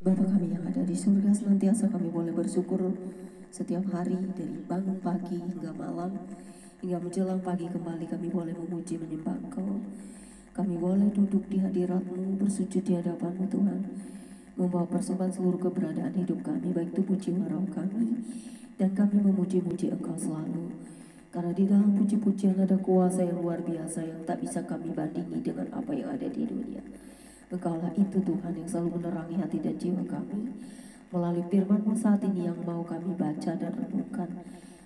Bapa kami yang ada di surga, senantiasa kami boleh bersyukur setiap hari dari bangun pagi hingga malam, hingga menjelang pagi kembali kami boleh memuji menyembah Engkau. Kami boleh duduk di hadirat-Mu, bersujud di hadapan-Mu Tuhan, membawa persembahan seluruh keberadaan hidup kami, baik tubuh jiwa roh kami, dan kami memuji-muji Engkau selalu. Karena di dalam puji-pujian ada kuasa yang luar biasa yang tak bisa kami bandingi dengan apa yang ada di dunia. Engkaulah itu Tuhan yang selalu menerangi hati dan jiwa kami melalui firman-Mu saat ini yang mau kami baca dan renungkan,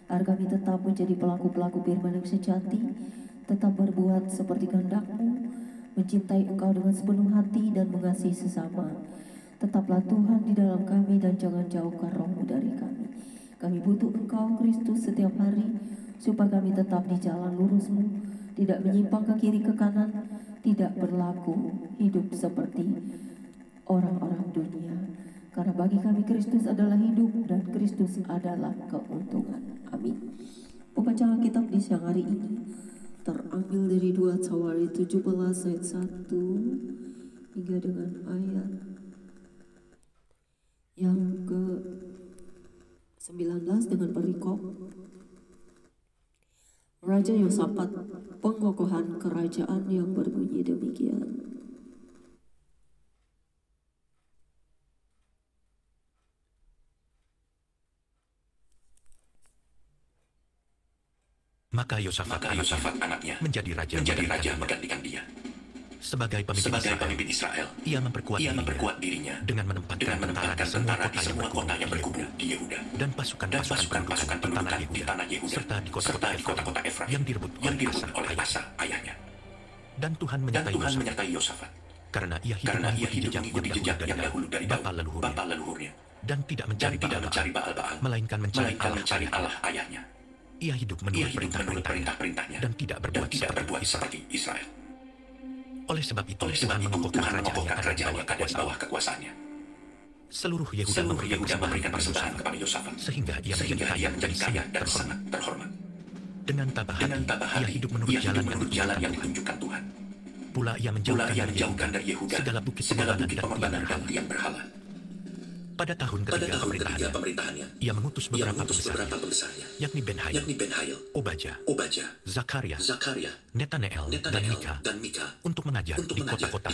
agar kami tetap menjadi pelaku-pelaku firman yang sejati, tetap berbuat seperti kehendak-Mu, mencintai Engkau dengan sepenuh hati dan mengasihi sesama. Tetaplah Tuhan di dalam kami dan jangan jauhkan roh-Mu dari kami. Kami butuh Engkau Kristus setiap hari supaya kami tetap di jalan lurus-Mu, tidak menyimpang ke kiri ke kanan, tidak berlaku hidup seperti orang-orang dunia. Karena bagi kami Kristus adalah hidup dan Kristus adalah keuntungan. Amin. Pembacaan kitab di siang hari ini terambil dari 2 Samuel 17 ayat 1 hingga dengan ayat yang ke-19 dengan perikop Raja Yosafat, pengokohan kerajaan yang berbunyi demikian. Maka Yosafat anaknya menjadi raja menggantikan dia. Sebagai pemimpin Israel, ia memperkuat dirinya dengan menempatkan tentara di semua kota yang berkubu di Yehuda dan pasukan pendudukan di tanah Yehuda serta di kota-kota Efraim yang direbut oleh Asa ayahnya. Dan Tuhan menyertai Yosafat karena ia hidup mengikuti jejak yang dahulu dari bapa leluhurnya dan tidak mencari Baal, melainkan mencari Allah ayahnya. Ia hidup menurut perintah-perintahnya dan tidak berbuat seperti Israel. Oleh sebab itu, Tuhan mengokohkan kerajaannya ada di bawah kekuasaannya. Seluruh Yehuda memberikan persembahan kepada Yosafat, sehingga ia menjadi kaya dan sangat terhormat. Dengan tabah hati, ia hidup menurut jalan yang ditunjukkan Tuhan. Pula ia menjauhkan dari Yehuda segala bukit pengorbanan dan tiang berhala. Pada tahun ketiga pemerintahannya, ia mengutus beberapa pembesarnya, yakni Ben-Hail, Obadja, Zakaria, Netaneel, dan Mika, untuk mengajar di kota-kota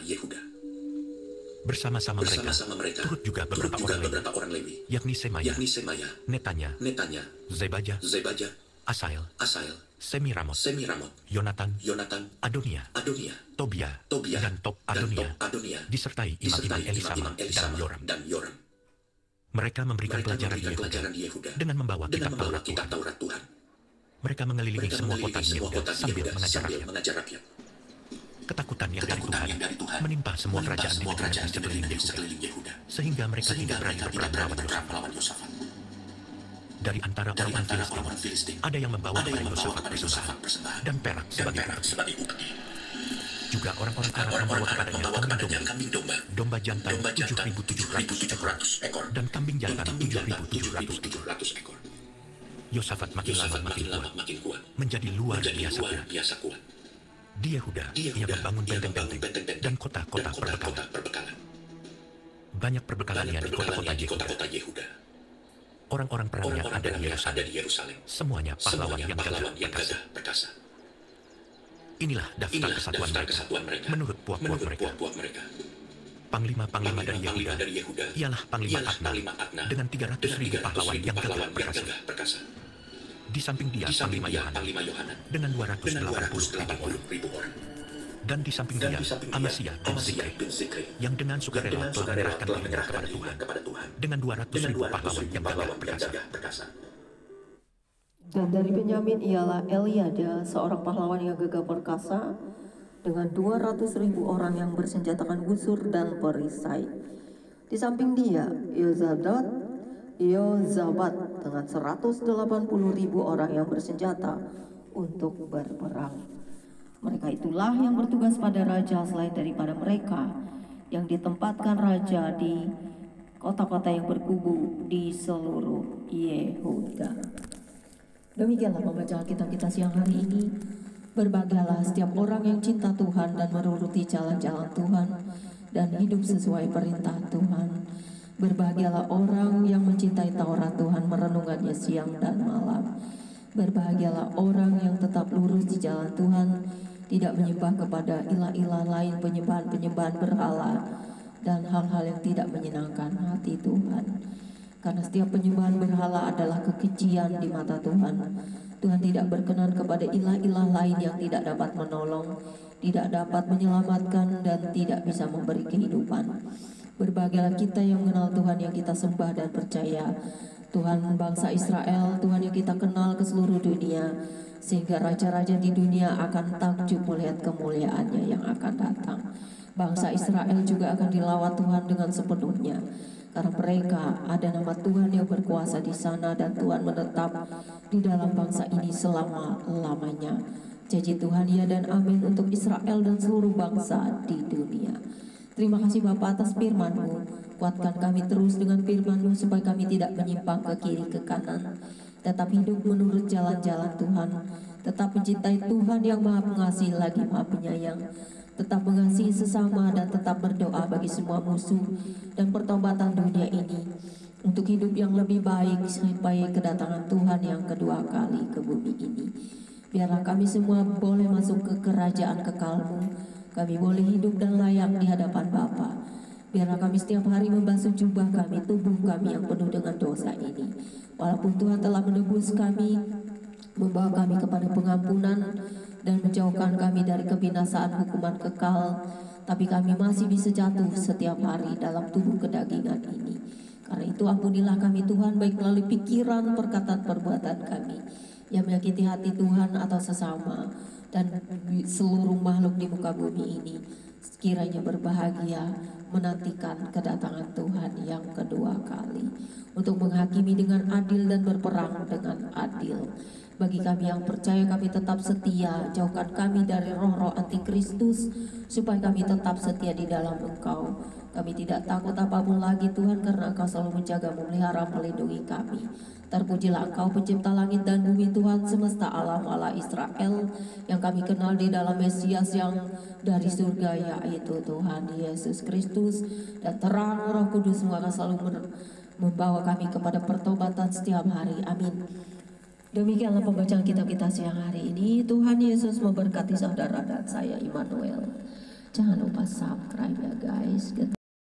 Yehuda. Bersama-sama mereka, turut juga beberapa orang Lewi, yakni Semaya, Netanya, Zebaja, Asael, Semiramot, Yonatan, Adonia, Tobia, dan Tob-Adonia, disertai imam-imam Elisama dan Yoram. Mereka memberikan pelajaran di Yehuda dengan membawa kitab Taurat Tuhan. Mereka mengelilingi semua kota di Yehuda sambil mengajar rakyat. Ketakutan yang dari Tuhan menimpa semua kerajaan di sekeliling Yehuda, sehingga mereka tidak berani berperang melawan Yosafat. Dari antara orang Filistin, ada yang membawa kepada Yosafat persembahan dan perak sebagai upeti. Juga orang-orang Arab membawa kepadanya kambing domba jantan 7.700 ekor, dan kambing jantan 7.700 ekor. Yosafat makin lama makin kuat, menjadi luar biasa kuat. Di Yehuda, ia membangun benteng-benteng dan kota-kota perbekalan. Banyak perbekalannya di kota-kota Yehuda. Orang-orang perangnya ada di Yerusalem. Semuanya pahlawan yang gagah perkasa. Inilah daftar kesatuan mereka menurut puak-puak mereka. Panglima dari Yehuda ialah Panglima Adna dengan 300.000 pahlawan yang gagah perkasa. Di samping dia Panglima Yohanan dengan 280.000 orang. Dan di samping dia Amasya bin Zikri yang dengan sukarela telah menyerahkan dirinya kepada Tuhan dengan 200.000 pahlawan yang gagah perkasa. Dan dari Benyamin ialah Eliada, seorang pahlawan yang gagah perkasa dengan 200.000 orang yang bersenjatakan busur dan perisai. Di samping dia Yozabat dengan 180.000 orang yang bersenjata untuk berperang. Mereka itulah yang bertugas pada raja selain daripada mereka yang ditempatkan raja di kota-kota yang berkubu di seluruh Yehuda. Demikianlah pembacaan kitab kita siang hari ini. Berbanggalah setiap orang yang cinta Tuhan dan menuruti jalan-jalan Tuhan. dan hidup sesuai perintah Tuhan. Berbahagialah orang yang mencintai Taurat Tuhan, merenungannya siang dan malam. Berbahagialah orang yang tetap lurus di jalan Tuhan, tidak menyembah kepada ilah-ilah lain, penyembahan-penyembahan berhala, dan hal-hal yang tidak menyenangkan hati Tuhan. Karena setiap penyembahan berhala adalah kekejian di mata Tuhan. Tuhan tidak berkenan kepada ilah-ilah lain yang tidak dapat menolong, tidak dapat menyelamatkan, dan tidak bisa memberi kehidupan. Berbahagialah kita yang mengenal Tuhan, yang kita sembah dan percaya. Tuhan bangsa Israel, Tuhan yang kita kenal ke seluruh dunia, sehingga raja-raja di dunia akan takjub melihat kemuliaannya yang akan datang. Bangsa Israel juga akan dilawat Tuhan dengan sepenuhnya, karena mereka ada nama Tuhan yang berkuasa di sana, dan Tuhan menetap di dalam bangsa ini selama-lamanya. Janji Tuhan ya dan amin untuk Israel dan seluruh bangsa di dunia. Terima kasih Bapa atas firman-Mu. Kuatkan kami terus dengan firman-Mu supaya kami tidak menyimpang ke kiri ke kanan, tetap hidup menurut jalan-jalan Tuhan, tetap mencintai Tuhan yang Maha Pengasih lagi Maha Penyayang, tetap mengasihi sesama, dan tetap berdoa bagi semua musuh dan pertobatan dunia ini, untuk hidup yang lebih baik sampai kedatangan Tuhan yang kedua kali ke bumi ini. Biarlah kami semua boleh masuk ke kerajaan kekal-Mu. Kami boleh hidup dan layak di hadapan Bapa. Biarlah kami setiap hari membasuh jubah kami, tubuh kami yang penuh dengan dosa ini. Walaupun Tuhan telah menebus kami, membawa kami kepada pengampunan, dan menjauhkan kami dari kebinasaan hukuman kekal, tapi kami masih bisa jatuh setiap hari dalam tubuh kedagingan ini. Karena itu ampunilah kami Tuhan, baik melalui pikiran, perkataan, perbuatan kami yang menyakiti hati Tuhan atau sesama dan seluruh makhluk di muka bumi ini. Sekiranya berbahagia menantikan kedatangan Tuhan yang kedua kali, untuk menghakimi dengan adil dan berperang dengan adil. Bagi kami yang percaya, kami tetap setia. Jauhkan kami dari roh-roh antikristus, supaya kami tetap setia di dalam Engkau. Kami tidak takut apapun lagi Tuhan, karena Engkau selalu menjaga, memelihara, melindungi kami. Terpujilah Engkau pencipta langit dan bumi, Tuhan semesta alam, Allah Israel, yang kami kenal di dalam Mesias yang dari surga, yaitu Tuhan Yesus Kristus. Dan terang Roh Kudus akan selalu membawa kami kepada pertobatan setiap hari. Amin. Demikianlah pembacaan kitab kita siang hari ini. Tuhan Yesus memberkati saudara dan saya Immanuel. Jangan lupa subscribe ya guys.